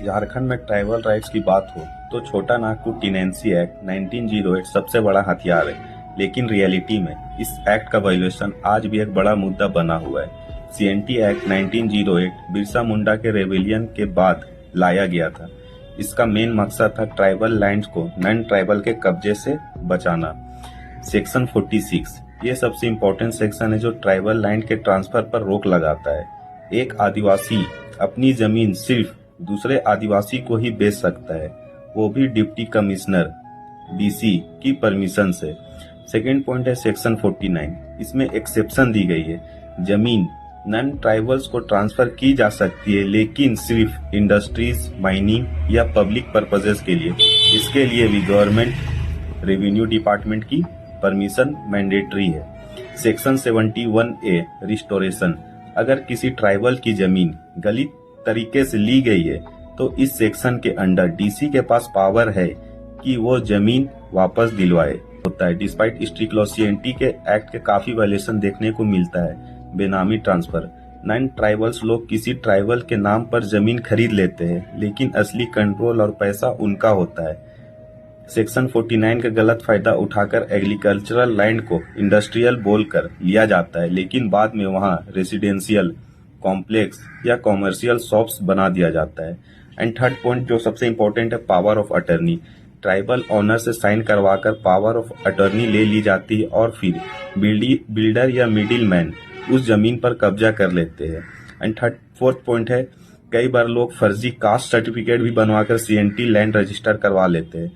झारखंड में tribal rights की बात हो तो छोटा नागपुर टीनेंसी एक्ट 1908 सबसे बड़ा हथियार है, लेकिन रियलिटी में इस एक्ट का वायलेशन आज भी एक बड़ा मुद्दा बना हुआ है। सीएनटी एक्ट 1908 बिरसा मुंडा के रेबेलियन के बाद लाया गया था। इसका मेन मकसद था ट्राइबल लैंड्स को नॉन ट्राइबल के कब्जे से बचाना। सेक्शन 46 ये सबसे इम्पोर्टेंट सेक्शन है जो ट्राइबल लैंड के ट्रांसफर पर रोक लगाता है। एक आदिवासी अपनी जमीन सिर्फ दूसरे आदिवासी को ही बेच सकता है, वो भी डिप्टी कमिश्नर डीसी की परमिशन से। सेकेंड पॉइंट है सेक्शन 49, इसमें एक्सेप्शन दी गई है। जमीन नॉन ट्राइबल्स को ट्रांसफर की जा सकती है, लेकिन सिर्फ इंडस्ट्रीज, माइनिंग या पब्लिक पर्पजेस के लिए। इसके लिए भी गवर्नमेंट रेवेन्यू डिपार्टमेंट की परमिशन मैंडेटरी है। सेक्शन 71A रिस्टोरेशन, अगर किसी ट्राइबल की जमीन गलत तरीके से ली गई है तो इस सेक्शन के अंडर डीसी के पास पावर है कि वो जमीन वापस दिलवाए होता है। डिस्पाइट स्ट्रिक्ट लॉ सीएनटी के एक्ट के काफी वायलेशन देखने को मिलता है। बेनामी ट्रांसफर, नॉन ट्राइबल्स लोग किसी ट्राइबल के नाम पर जमीन खरीद लेते हैं, लेकिन असली कंट्रोल और पैसा उनका होता है। सेक्शन 49 का गलत फायदा उठाकर एग्रीकल्चरल लैंड को इंडस्ट्रियल बोलकर लिया जाता है, लेकिन बाद में वहां रेसिडेंशियल कॉम्प्लेक्स या कॉमर्शियल शॉप्स बना दिया जाता है। एंड थर्ड पॉइंट जो सबसे इम्पोर्टेंट है, power of attorney. Tribal owner से साइन करवाकर पावर ऑफ अटर्नी ले ली जाती है और फिर बिल्डर या मिडिल मैन उस जमीन पर कब्जा कर लेते हैं। एंड फोर्थ पॉइंट है, कई बार लोग फर्जी कास्ट सर्टिफिकेट भी बनवाकर सीएनटी लैंड रजिस्टर करवा लेते हैं।